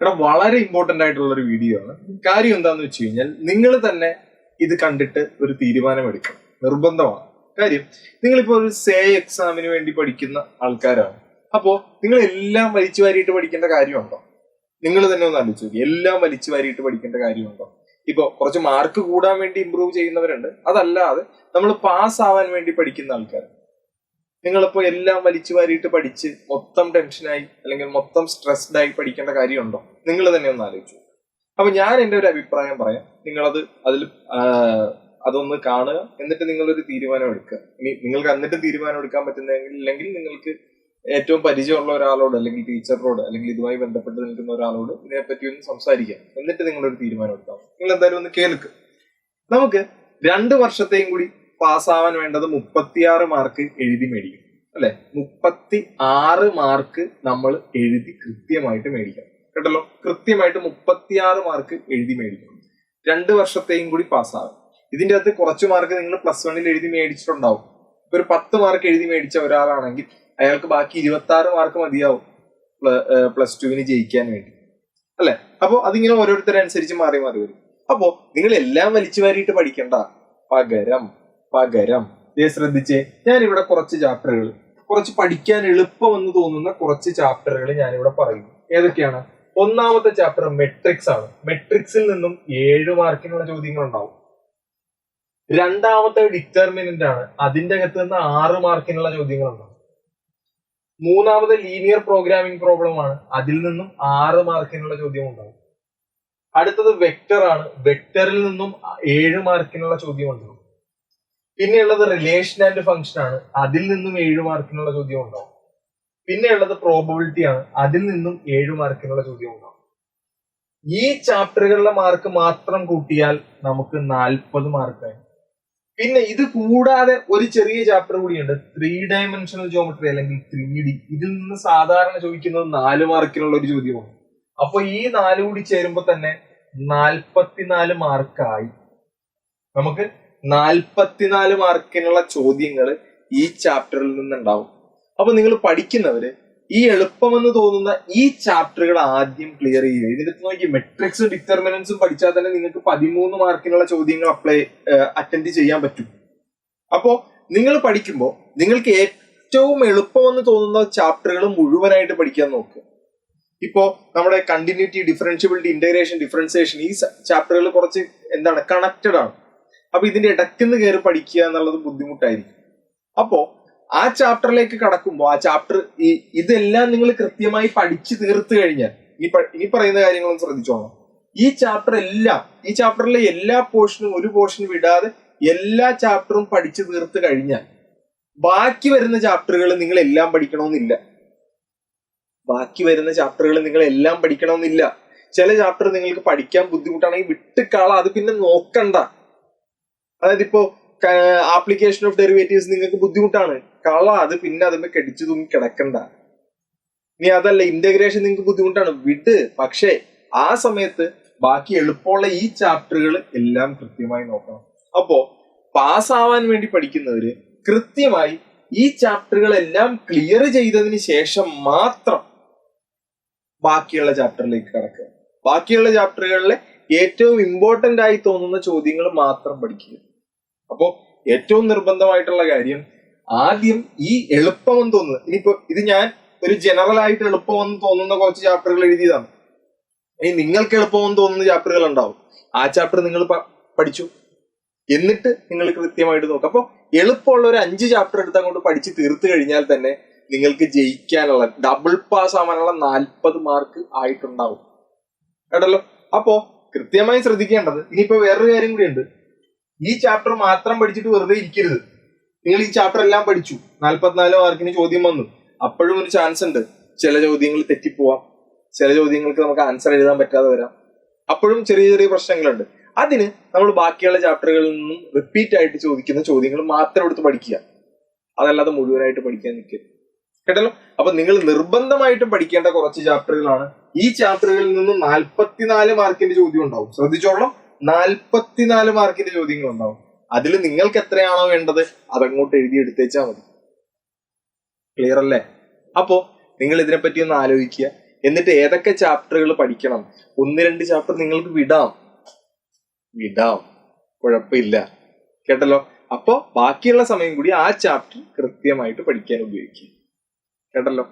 ഇവിടെ വളരെ ഇമ്പോർട്ടന്റ് ആയിട്ടുള്ള ഒരു വീഡിയോ ആണ്. കാര്യം എന്താന്ന് വെച്ച് കഴിഞ്ഞാൽ നിങ്ങൾ തന്നെ ഇത് കണ്ടിട്ട് ഒരു തീരുമാനം എടുക്കണം, നിർബന്ധമാണ്. കാര്യം നിങ്ങളിപ്പോ ഒരു എക്സാമിന് വേണ്ടി പഠിക്കുന്ന ആൾക്കാരാണ്. അപ്പോ നിങ്ങൾ എല്ലാം വലിച്ചു വാരിയിട്ട് പഠിക്കേണ്ട കാര്യമുണ്ടോ? നിങ്ങൾ തന്നെ ഒന്ന് ആലോചിച്ച് നോക്കി, എല്ലാം വലിച്ചു വാരിയിട്ട് പഠിക്കേണ്ട കാര്യമുണ്ടോ? ഇപ്പൊ കുറച്ച് മാർക്ക് കൂടാൻ വേണ്ടി ഇമ്പ്രൂവ് ചെയ്യുന്നവരുണ്ട്. അതല്ലാതെ നമ്മൾ പാസ് ആവാൻ വേണ്ടി പഠിക്കുന്ന ആൾക്കാർ. നിങ്ങളിപ്പോ എല്ലാം വലിച്ചു വാരിയിട്ട് പഠിച്ച് മൊത്തം ടെൻഷനായി അല്ലെങ്കിൽ മൊത്തം സ്ട്രെസ്ഡ് ആയി പഠിക്കേണ്ട കാര്യമുണ്ടോ? നിങ്ങൾ തന്നെ ഒന്ന് ആലോചിച്ചു. അപ്പൊ ഞാൻ എൻ്റെ ഒരു അഭിപ്രായം പറയാം. നിങ്ങളത് അതൊന്ന് കാണുക, എന്നിട്ട് നിങ്ങളൊരു തീരുമാനം എടുക്കുക. ഇനി നിങ്ങൾക്ക് എന്നിട്ട് തീരുമാനം എടുക്കാൻ പറ്റുന്നില്ലെങ്കിൽ നിങ്ങൾക്ക് ഏറ്റവും പരിചയമുള്ള ഒരാളോട് അല്ലെങ്കിൽ ടീച്ചറിനോട് അല്ലെങ്കിൽ ഇതുമായി ബന്ധപ്പെട്ട് നിൽക്കുന്ന ഒരാളോട് ഇതിനെപ്പറ്റി ഒന്ന് സംസാരിക്കാം. എന്നിട്ട് നിങ്ങളൊരു തീരുമാനം എടുക്കാം. നിങ്ങൾ എന്തായാലും ഒന്ന് കേൾക്കുക. നമുക്ക് 2 വർഷത്തെയും കൂടി പാസ്സാവാൻ വേണ്ടത് 36 മാർക്ക് എഴുതി മേടിക്കും, അല്ലെ? 36 മാർക്ക് നമ്മൾ എഴുതി കൃത്യമായിട്ട് മേടിക്കണം, കേട്ടല്ലോ. കൃത്യമായിട്ട് 36 മാർക്ക് എഴുതി മേടിക്കണം. 2 വർഷത്തെയും കൂടി പാസ്സാവും. ഇതിന്റെ അകത്ത് കുറച്ച് മാർക്ക് നിങ്ങൾ +1 എഴുതി മേടിച്ചിട്ടുണ്ടാവും. ഒരു 10 മാർക്ക് എഴുതി മേടിച്ച ഒരാളാണെങ്കിൽ അയാൾക്ക് ബാക്കി 26 മാർക്ക് മതിയാവും +2 ജയിക്കാൻ വേണ്ടി, അല്ലെ? അപ്പൊ അതിങ്ങനെ ഓരോരുത്തരനുസരിച്ച് മാറി മാറി വരും. അപ്പോ നിങ്ങൾ എല്ലാം വലിച്ചു വാരിയിട്ട് പഠിക്കണ്ട. പകരം ശ്രദ്ധിച്ചേ, ഞാനിവിടെ കുറച്ച് ചാപ്റ്ററുകൾ, കുറച്ച് പഠിക്കാൻ എളുപ്പമെന്ന് തോന്നുന്ന കുറച്ച് ചാപ്റ്ററുകൾ ഞാനിവിടെ പറയും. ഏതൊക്കെയാണ്? ഒന്നാമത്തെ ചാപ്റ്റർ മെട്രിക്സ് ആണ്. മെട്രിക്സിൽ നിന്നും 7 മാർക്കിനുള്ള ചോദ്യങ്ങൾ ഉണ്ടാവും. രണ്ടാമത്തെ ഡിറ്റർമിനന്റ് ആണ്. അതിന്റെ അകത്ത് നിന്ന് 6 മാർക്കിനുള്ള ചോദ്യങ്ങൾ ഉണ്ടാവും. മൂന്നാമത് ലീനിയർ പ്രോഗ്രാമിംഗ് പ്രോബ്ലം ആണ്. അതിൽ നിന്നും 6 മാർക്കിനുള്ള ചോദ്യം ഉണ്ടാവും. അടുത്തത് വെക്ടർ ആണ്. വെക്ടറിൽ നിന്നും 7 മാർക്കിനുള്ള ചോദ്യം ഉണ്ടാവും. പിന്നെയുള്ളത് റിലേഷൻ ആൻഡ് ഫംഗ്ഷൻ ആണ്. അതിൽ നിന്നും 7 മാർക്കിനുള്ള ചോദ്യം ഉണ്ടാവും. പിന്നെയുള്ളത് പ്രോബബിലിറ്റി ആണ്. അതിൽ നിന്നും 7 മാർക്കിനുള്ള ചോദ്യം ഉണ്ടാവും. ഈ ചാപ്റ്ററുകളിലെ മാർക്ക് മാത്രം കൂട്ടിയാൽ നമുക്ക് 40 മാർക്കായി. പിന്നെ ഇത് കൂടാതെ ഒരു ചെറിയ ചാപ്റ്റർ കൂടിയുണ്ട്, 3 ഡയമെൻഷണൽ ജോമെട്രി അല്ലെങ്കിൽ 3D. ഇതിൽ നിന്ന് സാധാരണ ചോദിക്കുന്നത് 4 മാർക്കിനുള്ള ഒരു ചോദ്യമാണ്. അപ്പൊ ഈ 4 കൂടി ചേരുമ്പോ തന്നെ 44 മാർക്കായി. നമുക്ക് 44 മാർക്കിനുള്ള ചോദ്യങ്ങൾ ഈ ചാപ്റ്ററിൽ നിന്നുണ്ടാവും. അപ്പൊ നിങ്ങൾ പഠിക്കുന്നവര് ഈ എളുപ്പമെന്ന് തോന്നുന്ന ഈ ചാപ്റ്ററുകൾ ആദ്യം ക്ലിയർ ചെയ്യുക. ഇതിന്റെ നോക്കി മെട്രിക്സും ഡിറ്റർമിനൻസും പഠിച്ചാൽ തന്നെ നിങ്ങൾക്ക് 13 മാർക്കിനുള്ള ചോദ്യങ്ങൾ അറ്റൻഡ് ചെയ്യാൻ പറ്റും. അപ്പോ നിങ്ങൾ പഠിക്കുമ്പോൾ നിങ്ങൾക്ക് ഏറ്റവും എളുപ്പമെന്ന് തോന്നുന്ന ചാപ്റ്ററുകൾ മുഴുവനായിട്ട് പഠിക്കാൻ നോക്കുക. ഇപ്പോ നമ്മുടെ കണ്ടിന്യൂറ്റി, ഡിഫറൻഷ്യബിലിറ്റി, ഇന്റഗ്രേഷൻ, ഡിഫറൻസിയേഷൻ, ഈ ചാപ്റ്ററുകൾ കുറച്ച് കണക്റ്റഡ് ആണ്. അപ്പൊ ഇതിന്റെ ഇടയ്ക്കുന്ന് കയറി പഠിക്കുക എന്നുള്ളത് ബുദ്ധിമുട്ടായിരിക്കും. അപ്പോ ആ ചാപ്റ്ററിലേക്ക് കടക്കുമ്പോൾ ആ ചാപ്റ്റർ ഇതെല്ലാം നിങ്ങൾ കൃത്യമായി പഠിച്ചു തീർത്തു കഴിഞ്ഞാൽ ഇനി പറയുന്ന കാര്യങ്ങളും ശ്രദ്ധിച്ചോളാം. ഈ ചാപ്റ്ററിലെ എല്ലാ പോർഷനും, ഒരു പോർഷൻ വിടാതെ എല്ലാ ചാപ്റ്ററും പഠിച്ചു തീർത്ത് കഴിഞ്ഞാൽ ബാക്കി വരുന്ന ചാപ്റ്ററുകൾ നിങ്ങൾ എല്ലാം പഠിക്കണമെന്നില്ല. ചില ചാപ്റ്റർ നിങ്ങൾക്ക് പഠിക്കാൻ ബുദ്ധിമുട്ടാണെങ്കിൽ വിട്ടുകള, അത് പിന്നെ നോക്കണ്ട. അതായത് ഇപ്പോ ആപ്ലിക്കേഷൻ ഓഫ് ഡെറിവേറ്റീവ്സ് നിങ്ങൾക്ക് ബുദ്ധിമുട്ടാണ്, അത് പിന്നെ അതിന് കടിച്ചു തൂങ്ങി കിടക്കണ്ട. ഇനി അതല്ല, ഇന്റഗ്രേഷൻ നിങ്ങൾക്ക് ബുദ്ധിമുട്ടാണ്, വിട്. പക്ഷേ ആ സമയത്ത് ബാക്കി എളുപ്പമുള്ള ഈ ചാപ്റ്ററുകൾ എല്ലാം കൃത്യമായി നോക്കണം. അപ്പോ പാസ്സാവാൻ വേണ്ടി പഠിക്കുന്നവര് കൃത്യമായി ഈ ചാപ്റ്ററുകളെല്ലാം ക്ലിയർ ചെയ്തതിന് ശേഷം മാത്രം ബാക്കിയുള്ള ചാപ്റ്ററിലേക്ക് കടക്കുക. ബാക്കിയുള്ള ചാപ്റ്ററുകളിലെ ഏറ്റവും ഇമ്പോർട്ടന്റ് ആയി തോന്നുന്ന ചോദ്യങ്ങൾ മാത്രം പഠിക്കുക. അപ്പോ ഏറ്റവും നിർബന്ധമായിട്ടുള്ള കാര്യം, ആദ്യം ഈ എളുപ്പമെന്ന് തോന്നുന്നത്, ഇനിയിപ്പോ ഇത് ഞാൻ ഒരു ജനറൽ ആയിട്ട് എളുപ്പമെന്ന് തോന്നുന്ന കുറച്ച് ചാപ്റ്ററുകൾ എഴുതിയതാണ്. ഇനി നിങ്ങൾക്ക് എളുപ്പമെന്ന് തോന്നുന്ന ചാപ്റ്ററുകൾ ഉണ്ടാവും. ആ ചാപ്റ്റർ നിങ്ങൾ പഠിച്ചു, എന്നിട്ട് നിങ്ങൾ കൃത്യമായിട്ട് നോക്കുക. അപ്പൊ എളുപ്പമുള്ള ഒരു 5 ചാപ്റ്റർ എടുത്ത് അങ്ങോട്ട് പഠിച്ച് തീർത്തു കഴിഞ്ഞാൽ തന്നെ നിങ്ങൾക്ക് ജയിക്കാനുള്ള, ഡബിൾ പാസ് ആവാനുള്ള 40 മാർക്ക് ആയിട്ടുണ്ടാവും, കേട്ടല്ലോ. അപ്പോ കൃത്യമായി ശ്രദ്ധിക്കേണ്ടത്, ഇനിയിപ്പോ വേറൊരു കാര്യം കൂടി ഉണ്ട്. ഈ ചാപ്റ്റർ മാത്രം പഠിച്ചിട്ട് വെറുതെ ഇരിക്കരുത്. നിങ്ങൾ ഈ ചാപ്റ്റർ എല്ലാം പഠിച്ചു, 44 മാർക്കിന് ചോദ്യം വന്നു, അപ്പോഴും ഒരു ചാൻസ് ഉണ്ട് ചില ചോദ്യങ്ങൾ തെറ്റിപ്പോവാം, ചില ചോദ്യങ്ങൾക്ക് നമുക്ക് ആൻസർ എഴുതാൻ പറ്റാതെ വരാം. അപ്പോഴും ചെറിയ ചെറിയ പ്രശ്നങ്ങളുണ്ട്. അതിന് നമ്മൾ ബാക്കിയുള്ള ചാപ്റ്ററുകളിൽ നിന്നും റിപ്പീറ്റ് ആയിട്ട് ചോദിക്കുന്ന ചോദ്യങ്ങൾ മാത്രം എടുത്ത് പഠിക്കുക, അതല്ലാതെ മുഴുവനായിട്ട് പഠിക്കാൻ നിൽക്കരുത്, കേട്ടല്ലോ. അപ്പൊ നിങ്ങൾ നിർബന്ധമായിട്ടും പഠിക്കേണ്ട കുറച്ച് ചാപ്റ്ററുകളാണ്. ഈ ചാപ്റ്ററുകളിൽ നിന്നും 44 മാർക്കിന്റെ ചോദ്യം ഉണ്ടാവും. ശ്രദ്ധിച്ചോളാം, 44 മാർക്കിന്റെ ചോദ്യങ്ങൾ ഉണ്ടാവും. അതിൽ നിങ്ങൾക്ക് എത്രയാണോ വേണ്ടത് അതങ്ങോട്ട് എഴുതി എടുത്തേച്ചാൽ മതി. ക്ലിയർ അല്ലേ? അപ്പോ നിങ്ങൾ ഇതിനെപ്പറ്റി ഒന്ന് ആലോചിക്കുക. എന്നിട്ട് ഏതൊക്കെ ചാപ്റ്ററുകൾ പഠിക്കണം, 1-2 ചാപ്റ്റർ നിങ്ങൾക്ക് വിടാം, കുഴപ്പമില്ല. കേട്ടല്ലോ. അപ്പൊ ബാക്കിയുള്ള സമയം കൂടി ആ ചാപ്റ്റർ കൃത്യമായിട്ട് പഠിക്കാൻ ഉപയോഗിക്കുക. കേട്ടല്ലോ.